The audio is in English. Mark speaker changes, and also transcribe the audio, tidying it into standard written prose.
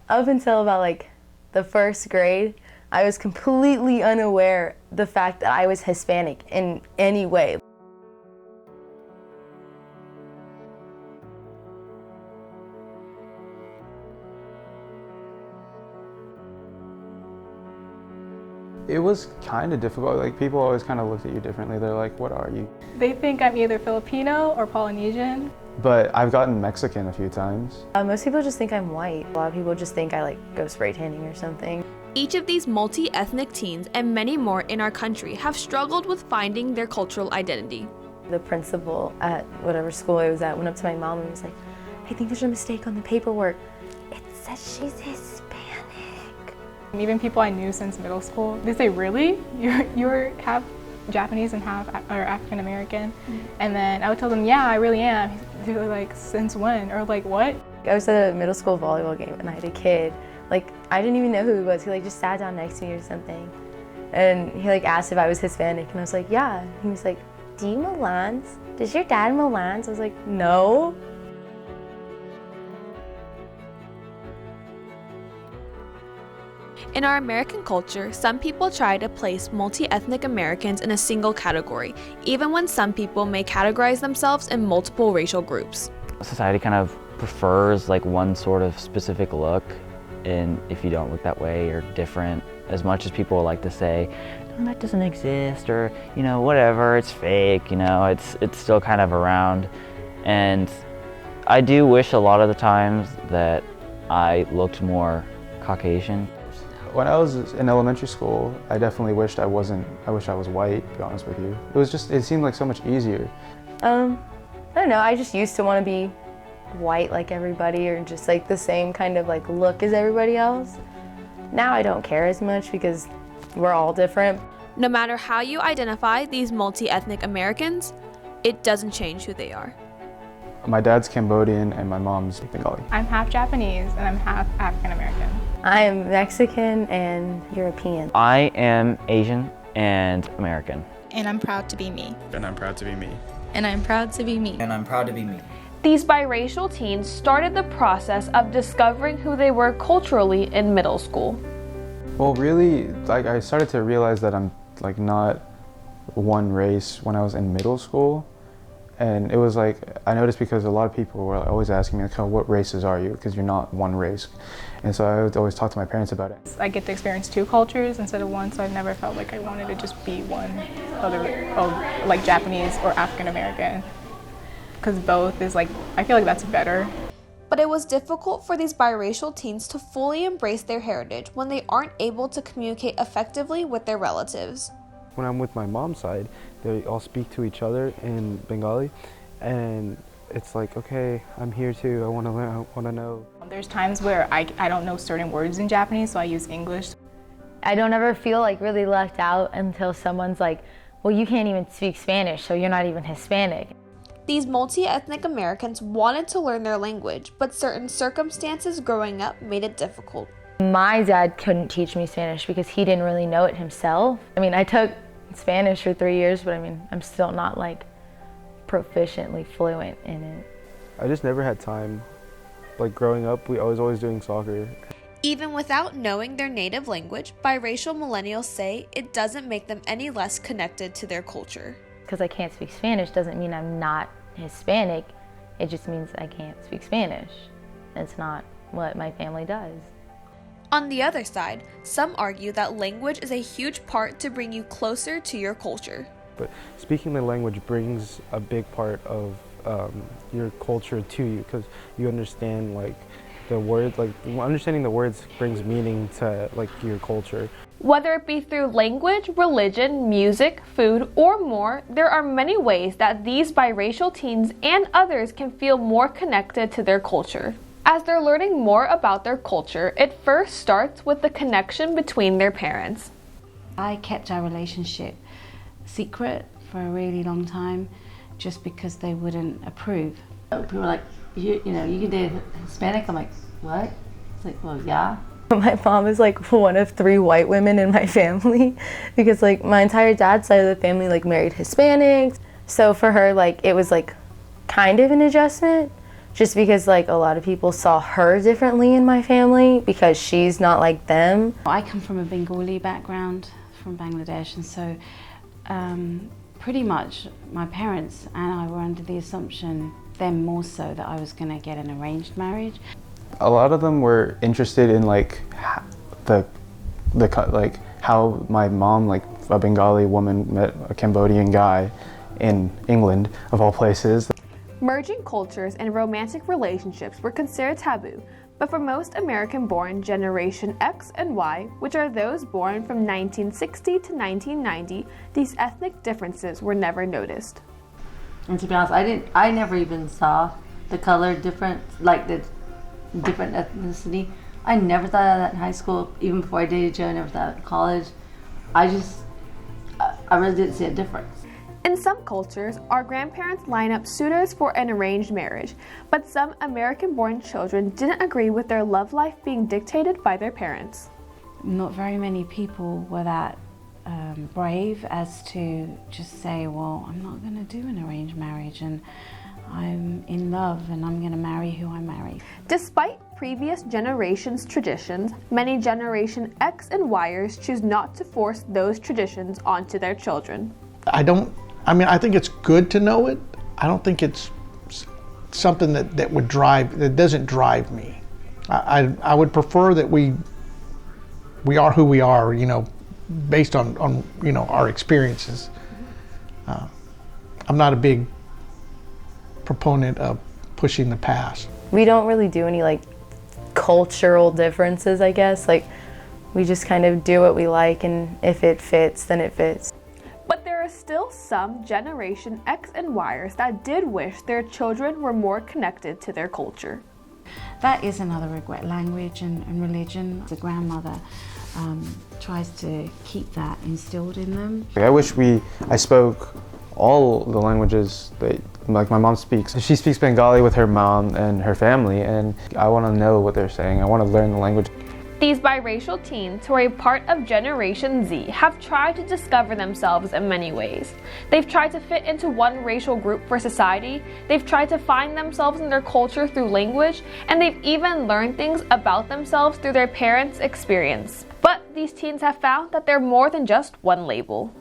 Speaker 1: Up until about like the first grade, I was completely unaware the fact that I was Hispanic in any way.
Speaker 2: It was kind of difficult. Like, people always kind of looked at you differently. They're like, what are you?
Speaker 3: They think I'm either Filipino or Polynesian.
Speaker 2: But I've gotten Mexican a few times.
Speaker 1: Most people just think I'm white. A lot of people just think I like go spray tanning or something.
Speaker 4: Each of these multi-ethnic teens and many more in our country have struggled with finding their cultural identity.
Speaker 1: The principal at whatever school I was at went up to my mom and was like, I think there's a mistake on the paperwork. It says she's Hispanic.
Speaker 3: Even people I knew since middle school, they say, really? You're half Japanese and half or African American? And then I would tell them, yeah, I really am. They were like, since when? Or like, what?
Speaker 1: I was at a middle school volleyball game and I had a kid. Like, I didn't even know who he was. He like just sat down next to me or something. And he like asked if I was Hispanic and I was like, yeah. He was like, do you mow lawns? Does your dad mow lawns? I was like, no.
Speaker 4: In our American culture, some people try to place multi-ethnic Americans in a single category, even when some people may categorize themselves in multiple racial groups.
Speaker 5: Society kind of prefers like one sort of specific look, and if you don't look that way, you're different. As much as people like to say, no, that doesn't exist, or whatever, it's fake, it's still kind of around. And I do wish a lot of the times that I looked more Caucasian.
Speaker 2: When I was in elementary school, I definitely wished I was white, to be honest with you. It seemed like so much easier.
Speaker 1: I don't know, I just used to want to be white like everybody or just like the same kind of like look as everybody else. Now I don't care as much because we're all different.
Speaker 4: No matter how you identify these multi-ethnic Americans, it doesn't change who they are.
Speaker 2: My dad's Cambodian and my mom's Bengali.
Speaker 3: I'm half Japanese and I'm half African American.
Speaker 1: I am Mexican and European.
Speaker 5: I am Asian and American.
Speaker 6: And I'm proud to be me.
Speaker 2: And I'm proud to be me.
Speaker 6: And I'm proud to be me.
Speaker 7: And I'm proud to be me.
Speaker 4: These biracial teens started the process of discovering who they were culturally in middle school.
Speaker 2: Well, really, like, I started to realize that I'm like not one race when I was in middle school. And it was like, I noticed because a lot of people were always asking me, like, oh, what races are you? Because you're not one race. And so I would always talk to my parents about it.
Speaker 3: I get to experience two cultures instead of one, so I've never felt like I wanted to just be one, like Japanese or African American. Because both is like, I feel like that's better.
Speaker 4: But it was difficult for these biracial teens to fully embrace their heritage when they aren't able to communicate effectively with their relatives.
Speaker 8: When I'm with my mom's side, they all speak to each other in Bengali, and it's like, okay, I'm here too, I want to learn, I want to know.
Speaker 3: There's times where I don't know certain words in Japanese, so I use English.
Speaker 1: I don't ever feel like really left out until someone's like, well, you can't even speak Spanish, so you're not even Hispanic.
Speaker 4: These multi-ethnic Americans wanted to learn their language, but certain circumstances growing up made it difficult.
Speaker 1: My dad couldn't teach me Spanish because he didn't really know it himself. I mean, I took Spanish for 3 years, but I mean, I'm still not like proficiently fluent in it.
Speaker 8: I just never had time. Like growing up, I was always doing soccer.
Speaker 4: Even without knowing their native language, biracial millennials say it doesn't make them any less connected to their culture.
Speaker 1: Because I can't speak Spanish doesn't mean I'm not Hispanic. It just means I can't speak Spanish. It's not what my family does.
Speaker 4: On the other side, some argue that language is a huge part to bring you closer to your culture.
Speaker 8: But speaking the language brings a big part of your culture to you, because you understand like the words, like understanding the words brings meaning to like your culture.
Speaker 4: Whether it be through language, religion, music, food, or more, there are many ways that these biracial teens and others can feel more connected to their culture. As they're learning more about their culture, it first starts with the connection between their parents.
Speaker 9: I kept our relationship secret for a really long time just because they wouldn't approve.
Speaker 10: People were like, you can date Hispanic? I'm like, what? It's like, well, yeah.
Speaker 1: My mom is like one of 3 white women in my family because like my entire dad's side of the family like married Hispanics. So for her, like it was like kind of an adjustment. just because like a lot of people saw her differently in my family because she's not like them.
Speaker 9: I come from a Bengali background from Bangladesh, and so pretty much my parents and I were under the assumption, them more so, that I was going to get an arranged marriage.
Speaker 2: A lot of them were interested in like like how my mom, like a Bengali woman, met a Cambodian guy in England, of all places.
Speaker 4: Merging cultures and romantic relationships were considered taboo, but for most American-born Generation X and Y, which are those born from 1960 to 1990, these ethnic differences were never noticed.
Speaker 10: And to be honest, I never even saw the color difference, like the different ethnicity. I never thought of that in high school. Even before I dated Joe, I never thought in college. I really didn't see a difference.
Speaker 4: In some cultures, our grandparents line up suitors for an arranged marriage, but some American-born children didn't agree with their love life being dictated by their parents.
Speaker 9: Not very many people were that brave as to just say, well, I'm not going to do an arranged marriage, and I'm in love and I'm going to marry who I marry.
Speaker 4: Despite previous generations' traditions, many Generation X and Yers choose not to force those traditions onto their children.
Speaker 7: I think it's good to know it. I don't think it's something that doesn't drive me. I would prefer that we are who we are, based on our experiences. I'm not a big proponent of pushing the past.
Speaker 1: We don't really do any like cultural differences, I guess. Like we just kind of do what we like, and if it fits, then it fits.
Speaker 4: But there are still some Generation X and Yers that did wish their children were more connected to their culture.
Speaker 9: That is another regret, language and religion. The grandmother tries to keep that instilled in them.
Speaker 2: I wish I spoke all the languages that like my mom speaks. She speaks Bengali with her mom and her family, and I want to know what they're saying. I want to learn the language.
Speaker 4: These biracial teens who are a part of Generation Z have tried to discover themselves in many ways. They've tried to fit into one racial group for society, they've tried to find themselves in their culture through language, and they've even learned things about themselves through their parents' experience. But these teens have found that they're more than just one label.